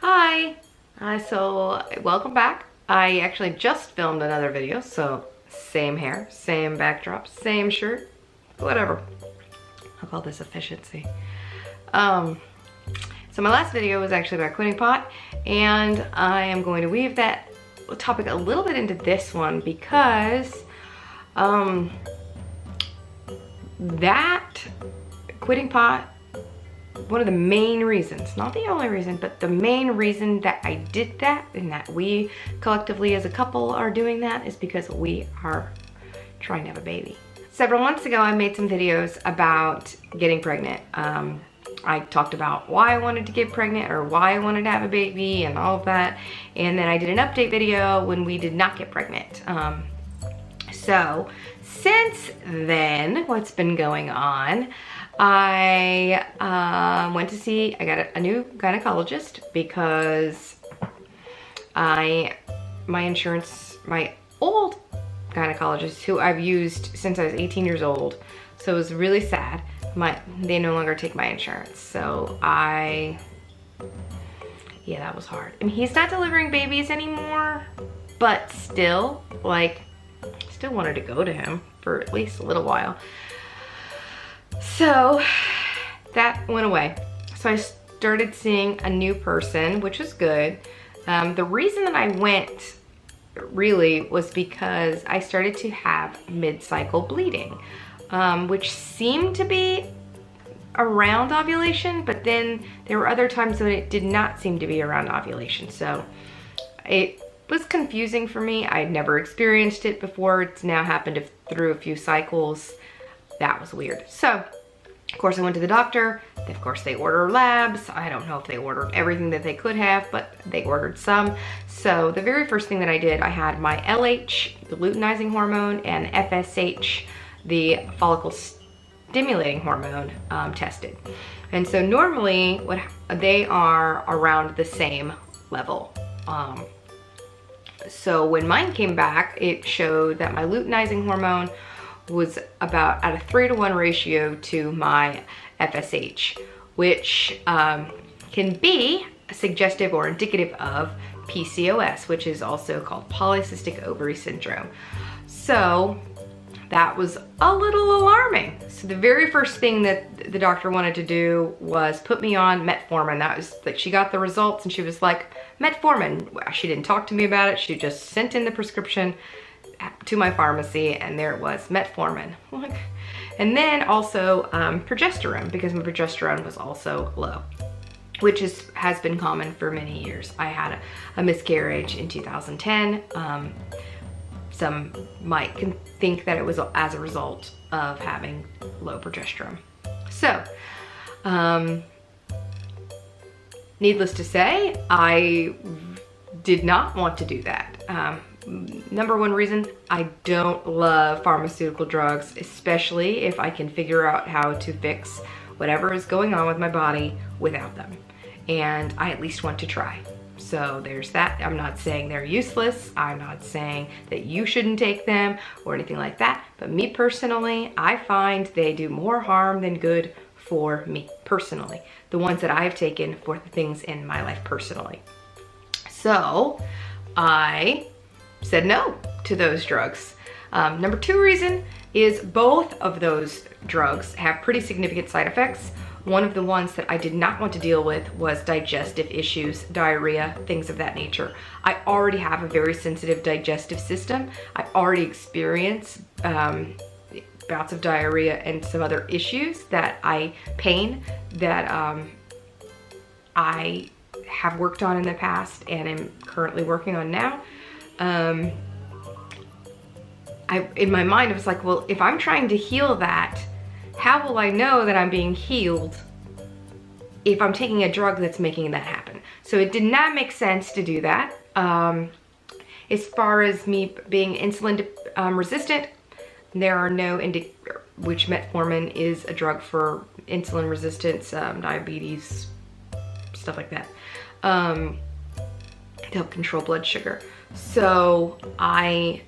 Hi! So welcome back. I actually just filmed another video, so same hair, same backdrop, same shirt, whatever. I'll call this efficiency. So my last video was actually about quitting pot, and I am going to weave that topic a little bit into this one because that quitting pot, one of the main reasons, not the only reason, but the main reason that I did that and that we collectively as a couple are doing that is because we are trying to have a baby. Several months ago, I made some videos about getting pregnant. I talked about why I wanted to get pregnant or why I wanted to have a baby and all of that. And then I did an update video when we did not get pregnant. So since then, what's been going on? I got a new gynecologist because my old gynecologist, who I've used since I was 18 years old, so it was really sad, they no longer take my insurance. So yeah, that was hard. I mean, he's not delivering babies anymore, but still, still wanted to go to him for at least a little while. So that went away. So I started seeing a new person, which was good. The reason that I went really was because I started to have mid-cycle bleeding, which seemed to be around ovulation, but then there were other times when it did not seem to be around ovulation. So it was confusing for me. I had never experienced it before. It's now happened through a few cycles. That was weird. So, of course, I went to the doctor. Of course, they order labs. I don't know if they ordered everything that they could have, but they ordered some. So the very first thing that I did, I had my LH, the luteinizing hormone, and FSH, the follicle stimulating hormone, tested. And so normally they are around the same level. So when mine came back, it showed that my luteinizing hormone was about at a 3-to-1 ratio to my FSH, which can be suggestive or indicative of PCOS, which is also called polycystic ovary syndrome. So that was a little alarming. So the very first thing that the doctor wanted to do was put me on metformin. That was like, she got the results and she was like, metformin. She didn't talk to me about it. She just sent in the prescription to my pharmacy, and there it was, metformin. And then also progesterone, because my progesterone was also low, which has been common for many years. I had a miscarriage in 2010. Some might think that it was as a result of having low progesterone. So, needless to say, I did not want to do that. Number one reason, I don't love pharmaceutical drugs, especially if I can figure out how to fix whatever is going on with my body without them. And I at least want to try. So there's that. I'm not saying they're useless. I'm not saying that you shouldn't take them or anything like that. But me personally, I find they do more harm than good for me personally. The ones that I've taken for the things in my life personally. So I said no to those drugs. Number two reason is both of those drugs have pretty significant side effects. One of the ones that I did not want to deal with was digestive issues, diarrhea, things of that nature. I already have a very sensitive digestive system. I already experience bouts of diarrhea and some other issues pain that I have worked on in the past and am currently working on now. In my mind, it was like, well, if I'm trying to heal that, how will I know that I'm being healed if I'm taking a drug that's making that happen? So it did not make sense to do that. As far as me being insulin resistant, there are no which metformin is a drug for insulin resistance, diabetes, stuff like that, to help control blood sugar. So I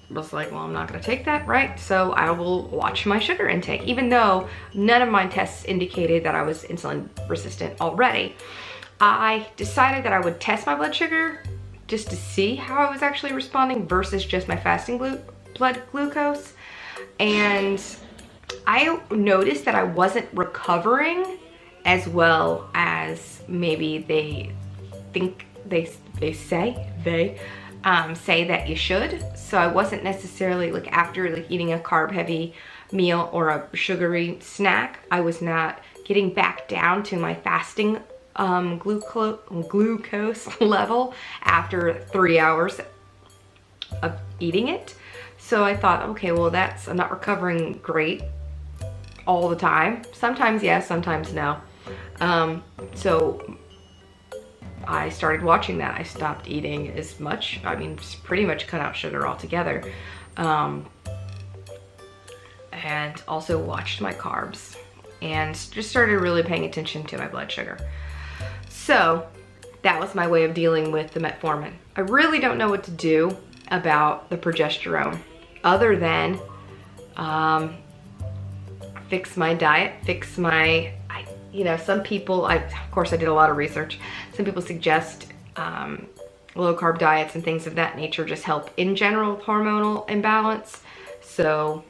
was like, well, I'm not gonna take that, right? So I will watch my sugar intake, even though none of my tests indicated that I was insulin resistant already. I decided that I would test my blood sugar just to see how I was actually responding versus just my fasting blood glucose. And I noticed that I wasn't recovering as well as maybe they think they say that you should. So I wasn't necessarily, like, after like eating a carb heavy meal or a sugary snack, I was not getting back down to my fasting glucose level after 3 hours of eating it. So I thought, okay, well, I'm not recovering great all the time. Sometimes yes, sometimes no. So I started watching that. I stopped eating as much. I mean, just pretty much cut out sugar altogether. And also watched my carbs and just started really paying attention to my blood sugar. So that was my way of dealing with the metformin. I really don't know what to do about the progesterone other than fix my diet, fix my, you know, some people, of course I did a lot of research. Some people suggest low carb diets and things of that nature just help in general with hormonal imbalance. So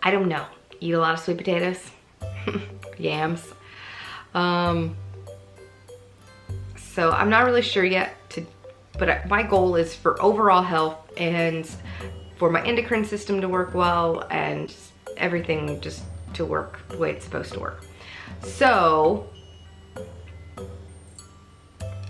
I don't know. Eat a lot of sweet potatoes, yams. So I'm not really sure yet, but my goal is for overall health and for my endocrine system to work well and everything just to work the way it's supposed to work. So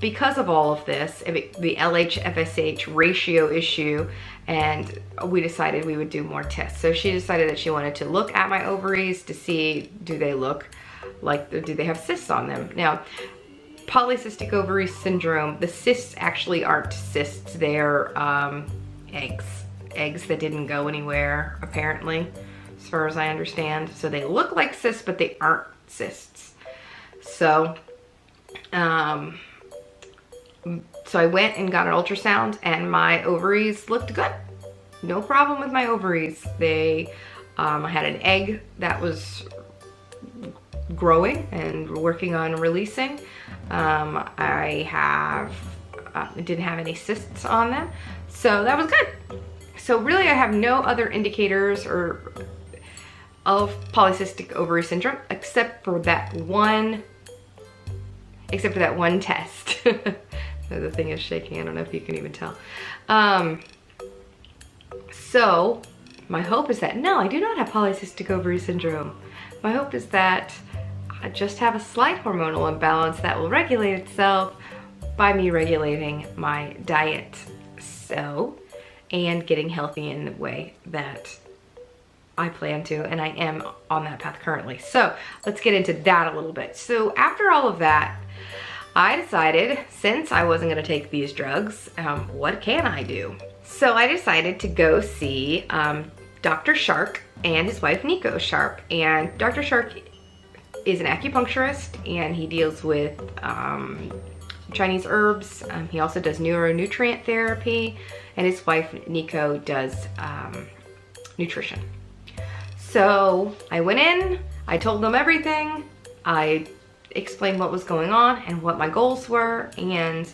because of all of this, the LH-FSH ratio issue, and we decided we would do more tests. So she decided that she wanted to look at my ovaries to see, do they look like, do they have cysts on them? Now, polycystic ovary syndrome, the cysts actually aren't cysts, they're eggs that didn't go anywhere, apparently, as far as I understand. So they look like cysts, but they aren't cysts. So, so I went and got an ultrasound and my ovaries looked good. No problem with my ovaries. They, I had an egg that was growing and working on releasing. I didn't have any cysts on them, so that was good. So really I have no other indicators of polycystic ovary syndrome except for that one test. So the thing is shaking, I don't know if you can even tell. So my hope is that, no, I do not have polycystic ovary syndrome. My hope is that I just have a slight hormonal imbalance that will regulate itself by me regulating my diet, and getting healthy in the way that I plan to, and I am on that path currently. So let's get into that a little bit. So after all of that, I decided, since I wasn't gonna take these drugs, what can I do? So I decided to go see Dr. Shark and his wife Nico Sharp. And Dr. Shark is an acupuncturist and he deals with Chinese herbs. He also does neuronutrient therapy, and his wife Nico does nutrition. So I went in, I told them everything, I explained what was going on and what my goals were, and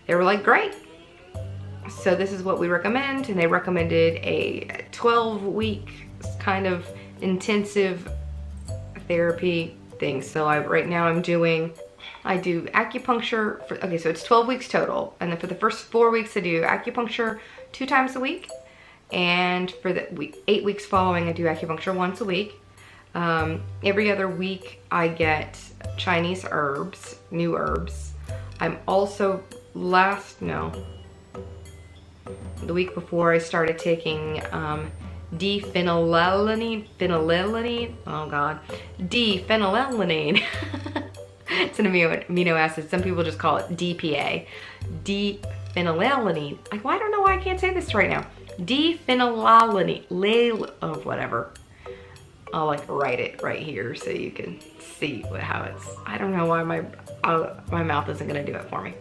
they were like, great. So this is what we recommend, and they recommended a 12-week kind of intensive therapy thing. So right now I do acupuncture for, okay, so it's 12 weeks total, and then for the first 4 weeks I do acupuncture 2 times a week, and for the 8 weeks following I do acupuncture once a week. Every other week I get Chinese herbs, new herbs. I'm also the week before I started taking D-phenylalanine, It's an amino acid. Some people just call it DPA. D-phenylalanine. Like, well, I don't know why I can't say this right now. D-phenylalanine, whatever. I'll like write it right here so you can see how it's, I don't know why my mouth isn't gonna do it for me.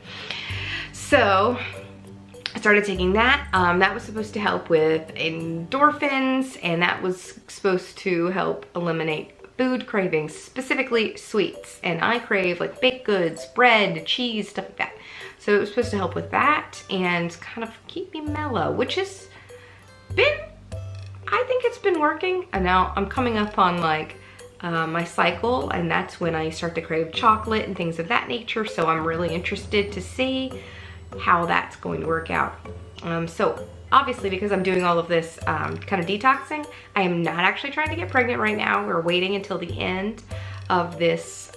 So I started taking that. That was supposed to help with endorphins, and that was supposed to help eliminate food cravings, specifically sweets. And I crave like baked goods, bread, cheese, stuff like that. So it was supposed to help with that and kind of keep me mellow, which has been, I think it's been working. And now I'm coming up on like my cycle, and that's when I start to crave chocolate and things of that nature. So I'm really interested to see how that's going to work out. So obviously, because I'm doing all of this kind of detoxing, I am not actually trying to get pregnant right now. We're waiting until the end of this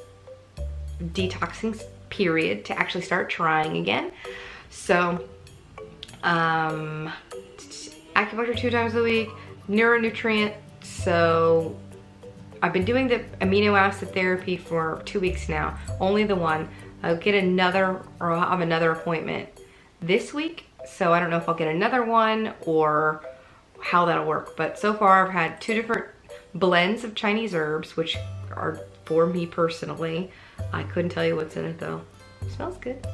detoxing period to actually start trying again. So acupuncture 2 times a week, neuronutrient. So I've been doing the amino-acid therapy for 2 weeks now, only the one. I'll get another, or I'll have another appointment this week. So I don't know if I'll get another one or how that'll work. But so far I've had 2 different blends of Chinese herbs, which are for me personally. I couldn't tell you what's in it though. It smells good.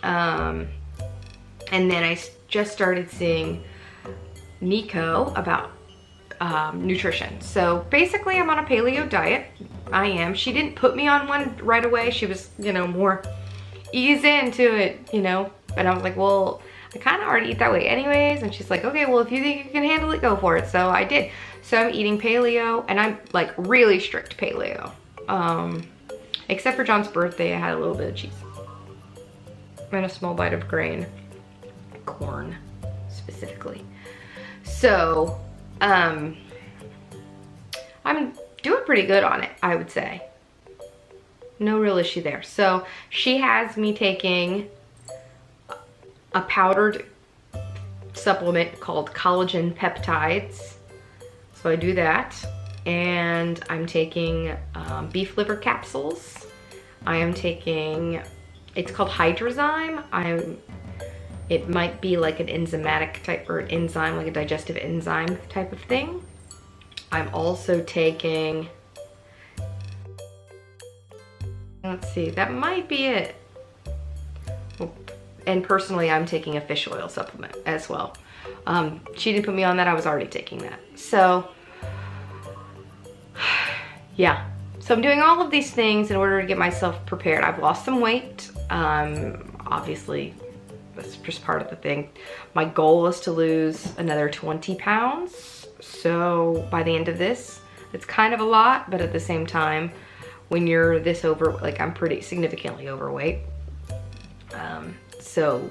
And then I just started seeing Nico about nutrition. So basically I'm on a paleo diet. I am. She didn't put me on one right away. She was, you know, more ease into it, you know. And I was like, well, I kind of already eat that way anyways. And she's like, okay, well, if you think you can handle it, go for it. So I did. So I'm eating paleo, and I'm like really strict paleo. Except for John's birthday, I had a little bit of cheese and a small bite of grain, corn specifically. So I'm doing pretty good on it, I would say. No real issue there. So she has me taking a powdered supplement called collagen peptides. So I do that. And I'm taking beef liver capsules. I am taking, it's called Hydrozyme. It might be like an enzymatic type, or an enzyme, like a digestive enzyme type of thing. I'm also taking, let's see, that might be it. And personally, I'm taking a fish oil supplement as well. She didn't put me on that, I was already taking that. So, yeah. So I'm doing all of these things in order to get myself prepared. I've lost some weight. Obviously, that's just part of the thing. My goal is to lose another 20 pounds. So by the end of this, it's kind of a lot, but at the same time, when you're this over, like I'm pretty significantly overweight. So,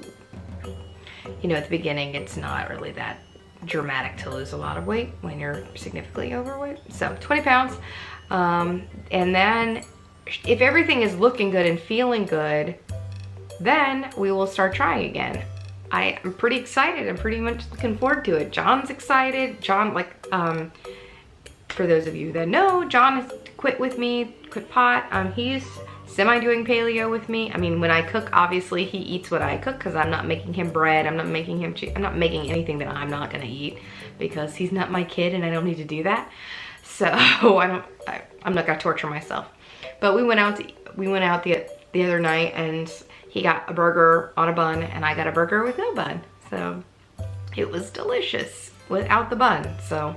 you know, at the beginning, it's not really that dramatic to lose a lot of weight when you're significantly overweight. So 20 pounds. And then if everything is looking good and feeling good, then we will start trying again. I am pretty excited. I'm pretty much looking forward to it. John's excited. John, like, for those of you that know, John has quit with me, quit pot. He's semi-doing paleo with me. I mean, when I cook, obviously he eats what I cook because I'm not making him bread. I'm not making him cheese. I'm not making anything that I'm not gonna eat because he's not my kid and I don't need to do that. So I'm not gonna torture myself. But we went out the other night, and he got a burger on a bun and I got a burger with no bun. So it was delicious without the bun. So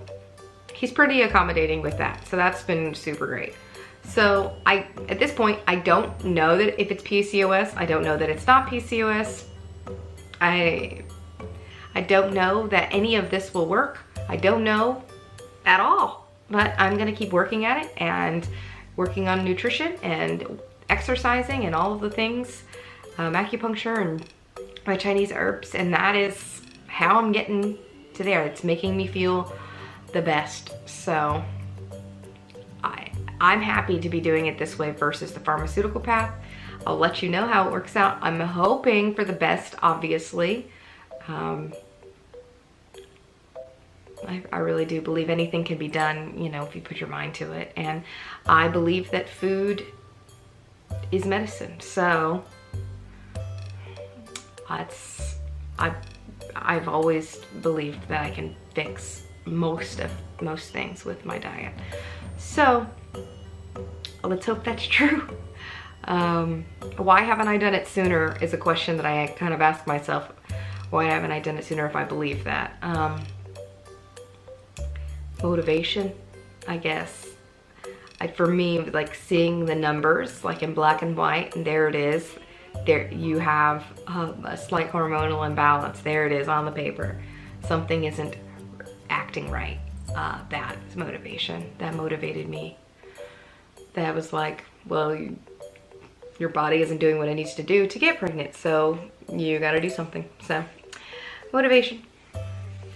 he's pretty accommodating with that. So that's been super great. So at this point, I don't know that if it's PCOS. I don't know that it's not PCOS. I don't know that any of this will work. I don't know at all, but I'm gonna keep working at it and working on nutrition and exercising and all of the things, acupuncture and my Chinese herbs, and that is how I'm getting to there. It's making me feel the best. So I'm happy to be doing it this way versus the pharmaceutical path. I'll let you know how it works out. I'm hoping for the best, obviously. I really do believe anything can be done, you know, if you put your mind to it. And I believe that food is medicine. So I've always believed that I can fix most things with my diet. So let's hope that's true. Why haven't I done it sooner is a question that I kind of ask myself. Why haven't I done it sooner if I believe that? Motivation, I guess. For me, like seeing the numbers like in black and white, and there it is. There you have a slight hormonal imbalance. There it is on the paper. Something isn't acting right. That is motivation. That motivated me. That was like, well, your body isn't doing what it needs to do to get pregnant, so you got to do something. So motivation.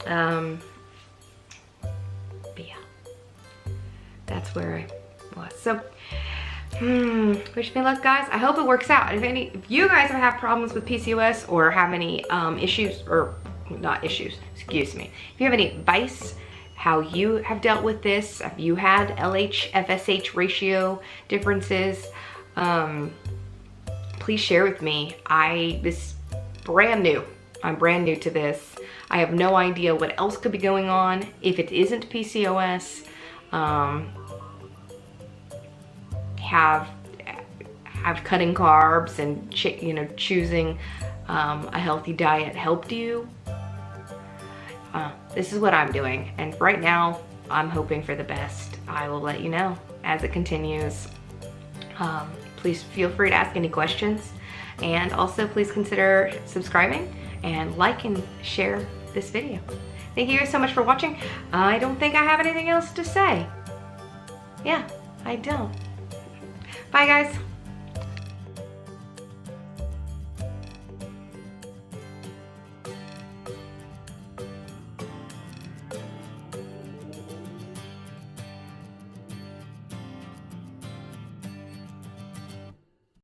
But yeah, that's where I was. So wish me luck, guys. I hope it works out. If you guys have problems with PCOS or have any issues, or not issues, excuse me, if you have any advice how you have dealt with this, have you had LH FSH ratio differences, please share with me. This brand new. I'm brand new to this. I have no idea what else could be going on if it isn't PCOS. Have cutting carbs and choosing a healthy diet helped you? This is what I'm doing, and right now I'm hoping for the best. I will let you know as it continues. Please feel free to ask any questions, and also please consider subscribing and like and share this video. Thank you guys so much for watching. I don't think I have anything else to say. Yeah, I don't. Bye, guys.